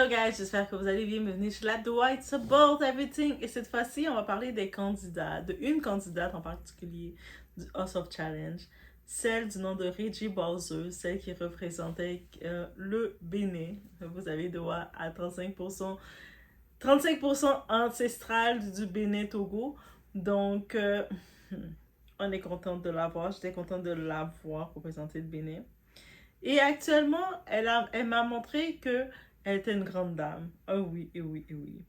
Hello guys, j'espère que vous allez bien. Bienvenue chez la Doua It's About Everything. Et cette fois-ci, on va parler des candidats, de une candidate en particulier du House of Challenge, celle du nom de Reggie Bowser, celle qui représentait le Bénin. Vous avez droit à 35% ancestral du Bénin Togo. Donc, on est contente de la voir. J'étais contente de la voir représenter le Bénin. Et actuellement, elle m'a montré que elle était une grande dame. Ah oui, et oui, et oui.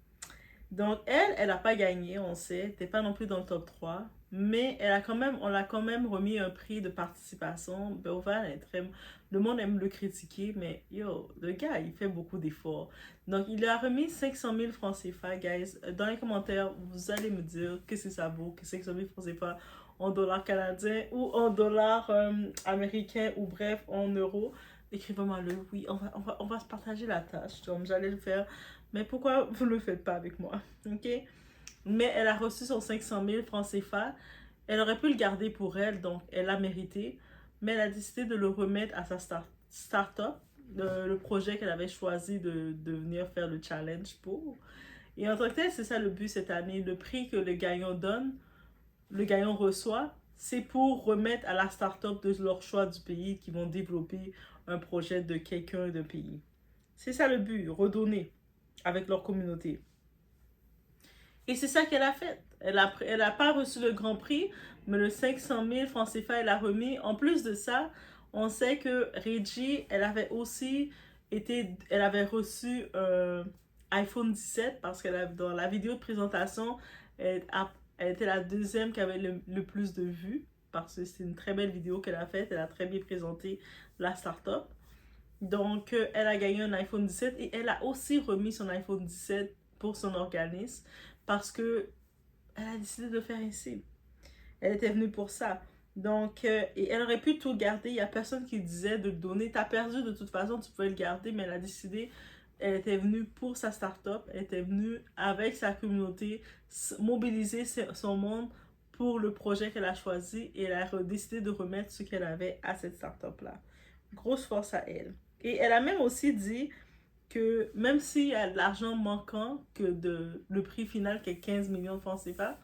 Donc, elle n'a pas gagné, on sait. Elle n'était pas non plus dans le top 3. Mais on l'a quand même remis un prix de participation. Beoval est très... Le monde aime le critiquer, mais yo, le gars, il fait beaucoup d'efforts. Donc, il a remis 500 000 francs CFA, guys. Dans les commentaires, vous allez me dire qu'est-ce que ça vaut, que 500 000 francs CFA en dollars canadiens ou en dollars américains ou bref, en euros. Écrivez-moi le oui, on va se partager la tâche. Donc, j'allais le faire. Mais pourquoi vous ne le faites pas avec moi? Ok? Mais elle a reçu son 500 000 francs CFA. Elle aurait pu le garder pour elle, donc elle l'a mérité. Mais elle a décidé de le remettre à sa start-up, le projet qu'elle avait choisi de venir faire le challenge pour. Et en tant que tel, c'est ça le but cette année. Le prix que le gagnant donne, le gagnant reçoit, c'est pour remettre à la start-up de leur choix du pays qui vont développer un projet de quelqu'un d'un pays. C'est ça le but, redonner avec leur communauté. Et c'est ça qu'elle a fait. Elle a pas reçu le grand prix, mais le 500 000 francs CFA, elle a remis. En plus de ça, on sait que Reggie, elle avait aussi elle avait reçu iPhone 17 parce qu'elle dans la vidéo de présentation, elle était la deuxième qui avait le plus de vues parce que c'est une très belle vidéo qu'elle a faite. Elle a très bien présenté la start-up. Donc, elle a gagné un iPhone 17 et elle a aussi remis son iPhone 17 pour son organisme parce que elle a décidé de faire ainsi. Elle était venue pour ça. Donc, et elle aurait pu tout garder. Il n'y a personne qui disait de le donner. T'as perdu de toute façon, tu pouvais le garder, mais elle a décidé. Elle était venue pour sa start-up. Elle était venue avec sa communauté, mobiliser son monde pour le projet qu'elle a choisi et elle a décidé de remettre ce qu'elle avait à cette start-up-là. Grosse force à elle. Et elle a même aussi dit que même s'il y a de l'argent manquant, le prix final qui est 15 millions de francs CFA,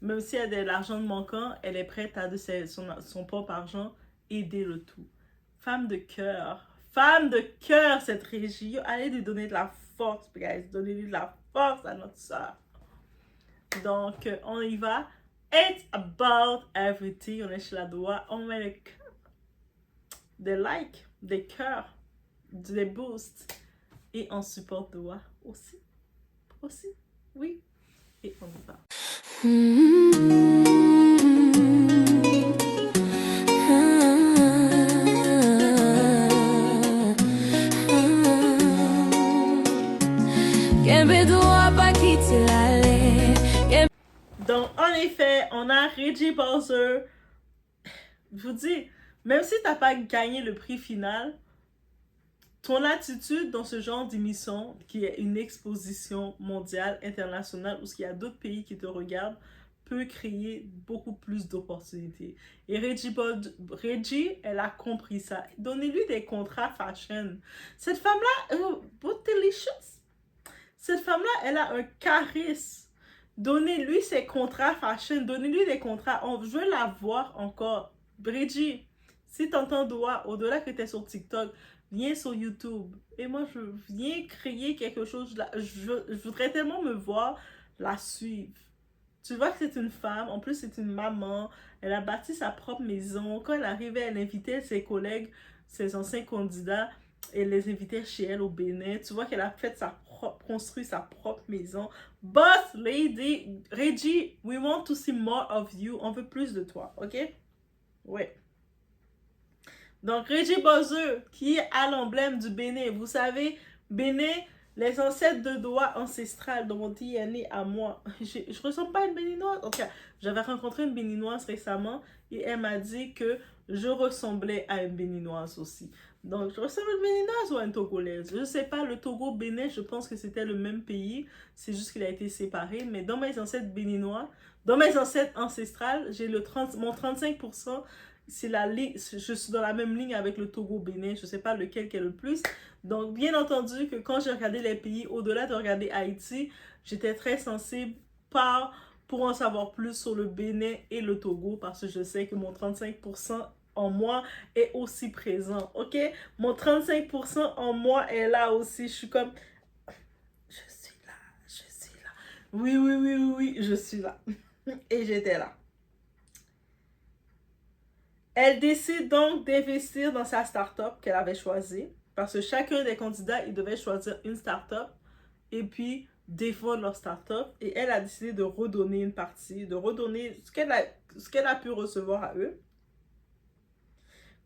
même s'il y a de l'argent manquant, elle est prête à de son propre argent aider le tout. Femme de cœur cette Régie. Allez lui donner de la force, guys. Donnez-lui de la force à notre soeur. Donc, on y va. It's about everything. On est chez la doigt. On met des likes, des cœurs, des boosts. Et on supporte Doua aussi. Aussi, oui. Et on y va. Donc, en effet, on a Reggie Bowser. Je vous dis, même si t'as pas gagné le prix final, ton attitude dans ce genre d'émission, qui est une exposition mondiale, internationale, où il y a d'autres pays qui te regardent, peut créer beaucoup plus d'opportunités. Et Reggie, elle a compris ça. Donnez-lui des contrats fashion. Cette femme-là, delicious. Cette femme-là, elle a un charisme. Donnez-lui ses contrats fashion. Donnez-lui des contrats. Je veux la voir encore. Reggie, si t'entends Doua, au-delà que t'es sur TikTok, viens sur YouTube. Et moi, je viens créer quelque chose. Je voudrais tellement me voir la suivre. Tu vois que c'est une femme, en plus c'est une maman, elle a bâti sa propre maison. Quand elle arrivait, elle invitait ses collègues, ses anciens candidats, et les invitait chez elle au Bénin. Tu vois qu'elle a fait construit sa propre maison. Boss lady, Reggie, we want to see more of you. On veut plus de toi, ok? Ouais. Donc, Reggie Bowser, qui est à l'emblème du Bénin. Vous savez, Bénin, les ancêtres de Doua ancestrales de mon DNA à moi. Je ressemble pas à une Béninoise. Ok, j'avais rencontré une Béninoise récemment et elle m'a dit que je ressemblais à une Béninoise aussi. Donc, je ressemble à une Béninoise ou à une Togolaise. Je sais pas, le Togo, Bénin, je pense que c'était le même pays. C'est juste qu'il a été séparé. Mais dans mes ancêtres béninois, dans mes ancêtres ancestrales, j'ai mon 35% c'est la ligne, je suis dans la même ligne avec le Togo-Bénin, je ne sais pas lequel qui est le plus. Donc, bien entendu que quand j'ai regardé les pays, au-delà de regarder Haïti, j'étais très sensible pour en savoir plus sur le Bénin et le Togo, parce que je sais que mon 35% en moi est aussi présent, ok? Mon 35% en moi est là aussi, je suis comme, je suis là, je suis là. Oui, oui, oui, oui, oui, je suis là. Et j'étais là. Elle décide donc d'investir dans sa start-up qu'elle avait choisie, parce que chacun des candidats, il devait choisir une start-up et puis défendre leur start-up. Et elle a décidé de redonner une partie, de redonner ce qu'elle a pu recevoir à eux.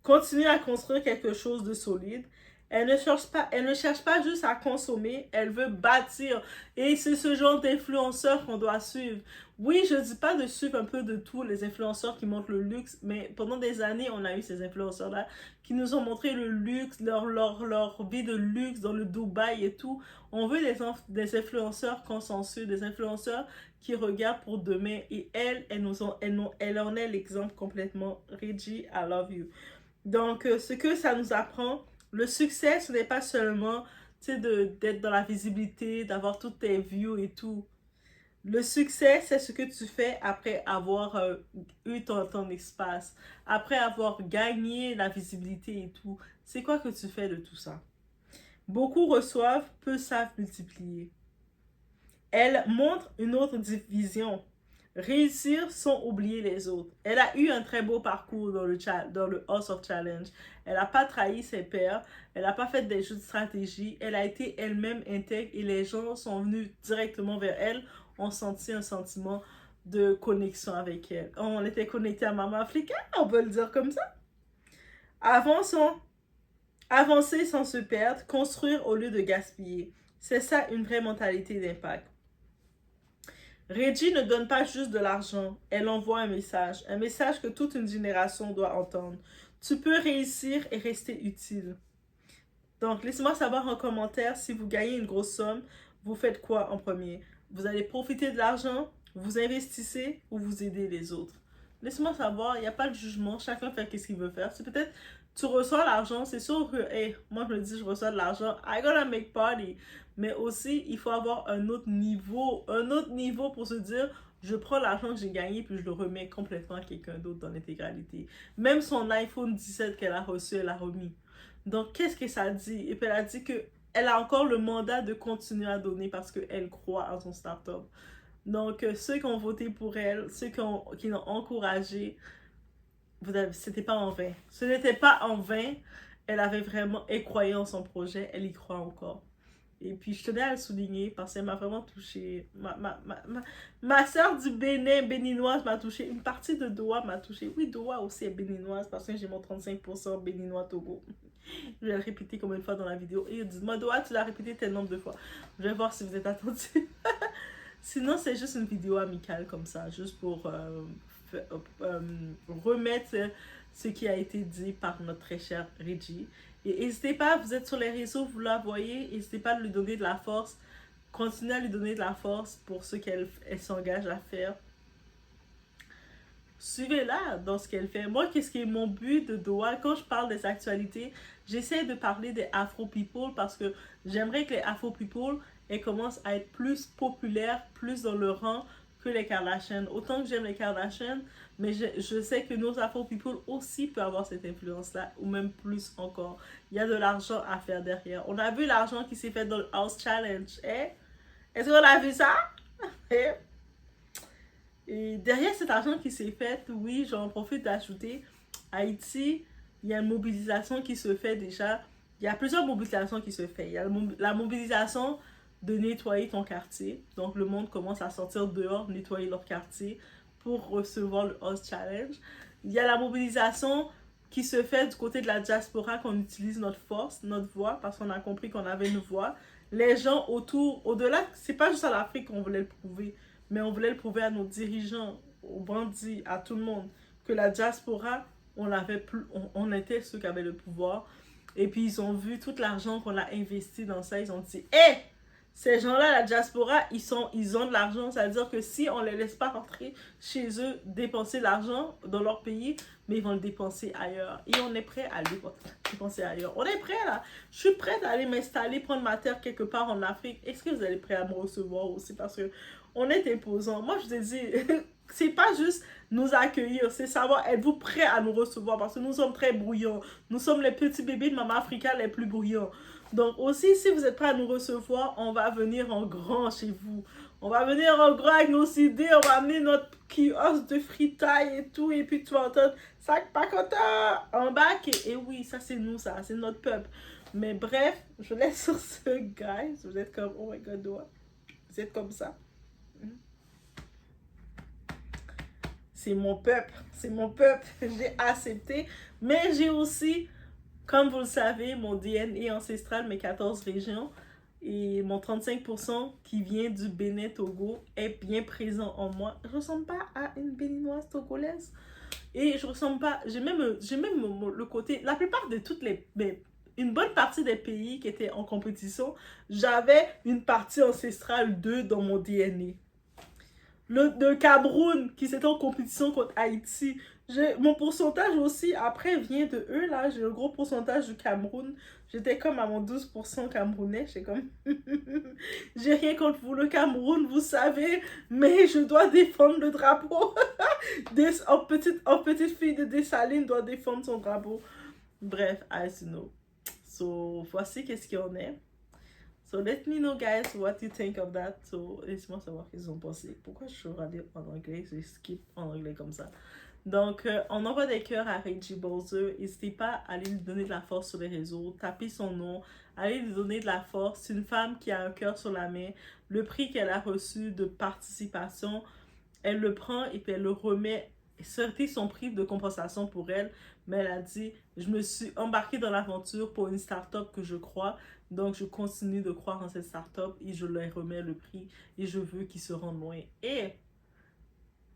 Continuer à construire quelque chose de solide. Elle ne cherche pas juste à consommer, elle veut bâtir. Et c'est ce genre d'influenceurs qu'on doit suivre. Oui, je ne dis pas de suivre un peu de tous les influenceurs qui montrent le luxe, mais pendant des années, on a eu ces influenceurs-là qui nous ont montré le luxe, leur vie de luxe dans le Dubaï et tout. On veut des influenceurs consensueux, des influenceurs qui regardent pour demain. Et elle en est l'exemple complètement. Reggie, I love you. Donc, ce que ça nous apprend, le succès, ce n'est pas seulement, tu sais, d'être dans la visibilité, d'avoir toutes tes views et tout. Le succès, c'est ce que tu fais après avoir eu ton espace, après avoir gagné la visibilité et tout. C'est quoi que tu fais de tout ça? Beaucoup reçoivent, peu savent multiplier. Elle montre une autre vision. Réussir sans oublier les autres. Elle a eu un très beau parcours dans le House of Challenge. Elle n'a pas trahi ses pairs. Elle n'a pas fait des jeux de stratégie. Elle a été elle-même intègre et les gens sont venus directement vers elle. On sentit un sentiment de connexion avec elle. On était connecté à Maman Africa, on peut le dire comme ça. Avançons. Avancer sans se perdre. Construire au lieu de gaspiller. C'est ça une vraie mentalité d'impact. Reggie ne donne pas juste de l'argent, elle envoie un message que toute une génération doit entendre. Tu peux réussir et rester utile. Donc, laissez-moi savoir en commentaire si vous gagnez une grosse somme, vous faites quoi en premier? Vous allez profiter de l'argent, vous investissez ou vous aidez les autres? Laissez-moi savoir, il n'y a pas de jugement, chacun fait ce qu'il veut faire. C'est peut-être, tu reçois l'argent, c'est sûr que, hey, moi je me dis, je reçois de l'argent, I gotta make party. Mais aussi, il faut avoir un autre niveau pour se dire, je prends l'argent que j'ai gagné puis je le remets complètement à quelqu'un d'autre dans l'intégralité. Même son iPhone 17 qu'elle a reçu, elle a remis. Donc, qu'est-ce que ça dit? Et puis, elle a dit que elle a encore le mandat de continuer à donner parce qu'elle croit en son start-up. Donc, ceux qui ont voté pour elle, ceux qui l'ont encouragée, c'était pas en vain. Ce n'était pas en vain. Elle avait vraiment, elle croyait en son projet, elle y croit encore. Et puis, je tenais à le souligner parce qu'elle m'a vraiment touchée. Ma soeur du Bénin, béninoise, m'a touchée. Une partie de Doha m'a touchée. Oui, Doha aussi est béninoise parce que j'ai mon 35% béninois Togo. Je vais le répéter combien de fois dans la vidéo. Et dites-moi, Doha, tu l'as répété tel nombre de fois. Je vais voir si vous êtes attentifs. Sinon, c'est juste une vidéo amicale comme ça, juste pour remettre ce qui a été dit par notre très chère Reggie. Et n'hésitez pas, vous êtes sur les réseaux, vous la voyez, n'hésitez pas à lui donner de la force. Continuez à lui donner de la force pour ce qu'elle s'engage à faire. Suivez-la dans ce qu'elle fait. Moi, qu'est-ce qui est mon but de Doha? Quand je parle des actualités, j'essaie de parler des Afro People parce que j'aimerais que les Afro People commencent à être plus populaires, plus dans le rang que les Kardashians. Autant que j'aime les Kardashians, mais je sais que nos Afro People aussi peuvent avoir cette influence-là, ou même plus encore. Il y a de l'argent à faire derrière. On a vu l'argent qui s'est fait dans le House Challenge. Eh? Est-ce qu'on a vu ça? Eh? Et derrière cet argent qui s'est fait, oui, j'en profite d'ajouter, Haïti, il y a une mobilisation qui se fait déjà. Il y a plusieurs mobilisations qui se font. Il y a la mobilisation de nettoyer ton quartier. Donc, le monde commence à sortir dehors, nettoyer leur quartier pour recevoir le House Challenge. Il y a la mobilisation qui se fait du côté de la diaspora, qu'on utilise notre force, notre voix, parce qu'on a compris qu'on avait une voix. Les gens autour, au-delà, c'est pas juste à l'Afrique qu'on voulait le prouver, mais on voulait le prouver à nos dirigeants, aux bandits, à tout le monde, que la diaspora, on était ceux qui avaient le pouvoir. Et puis, ils ont vu tout l'argent qu'on a investi dans ça. Ils ont dit, hé, ces gens-là, la diaspora, ils ont de l'argent. Ça veut dire que si on les laisse pas rentrer chez eux, dépenser l'argent dans leur pays, mais ils vont le dépenser ailleurs. Et on est prêt à le dépenser ailleurs. On est prêt là. Je suis prête à aller m'installer, prendre ma terre quelque part en Afrique. Est-ce que vous allez prêt à me recevoir aussi? Parce que on est imposant. Moi, je te dis, c'est pas juste nous accueillir, c'est savoir, êtes-vous prêt à nous recevoir? Parce que nous sommes très bruyants. Nous sommes les petits bébés de Maman Africa les plus bruyants. Donc aussi, si vous êtes prêts à nous recevoir, on va venir en grand chez vous. On va venir en grand avec nos idées, on va amener notre kiosque de fritaille et tout, et puis tu vas entendre sac pacota en bac. Et oui, ça c'est nous, ça, c'est notre peuple. Mais bref, je laisse sur ce, guys. Vous êtes comme, oh my god, ouais. Vous êtes comme ça. C'est mon peuple, c'est mon peuple, j'ai accepté. Mais j'ai aussi, comme vous le savez, mon DNA ancestral, mes 14 régions, et mon 35% qui vient du Bénin Togo est bien présent en moi. Je ne ressemble pas à une béninoise togolaise. Et je ressemble pas, j'ai même le côté, la plupart de toutes une bonne partie des pays qui étaient en compétition, j'avais une partie ancestrale d'eux dans mon DNA. Le Cameroun qui s'était en compétition contre Haïti. Mon pourcentage aussi, après, vient de eux, là. J'ai un gros pourcentage du Cameroun. J'étais comme à mon 12% camerounais. J'ai comme... J'ai rien contre vous, le Cameroun, vous savez. Mais je dois défendre le drapeau. En petite fille de Dessalines doit défendre son drapeau. Bref, I know. So, voici qu'est-ce qu'il y en est. So let me know guys what you think of that. So laissez-moi savoir ce qu'ils ont pensé. Pourquoi je suis regardée en anglais, je skip en anglais comme ça. Donc on envoie des cœurs à Reggie Bowser. N'hésitez pas à aller lui donner de la force sur les réseaux. Tapez son nom. Allez lui donner de la force. C'est une femme qui a un cœur sur la main. Le prix qu'elle a reçu de participation, elle le prend et puis elle le remet. C'était son prix de compensation pour elle. Mais elle a dit, je me suis embarquée dans l'aventure pour une start-up que je crois. Donc, je continue de croire en cette start-up et je leur remets le prix et je veux qu'ils se rendent loin. Et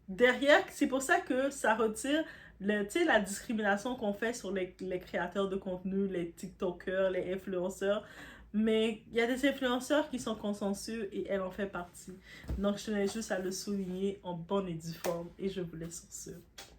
derrière, c'est pour ça que ça retire la discrimination qu'on fait sur les créateurs de contenu, les TikTokers, les influenceurs. Mais il y a des influenceurs qui sont consensueux et elle en fait partie. Donc, je tenais juste à le souligner en bonne et due forme et je vous laisse sur ce.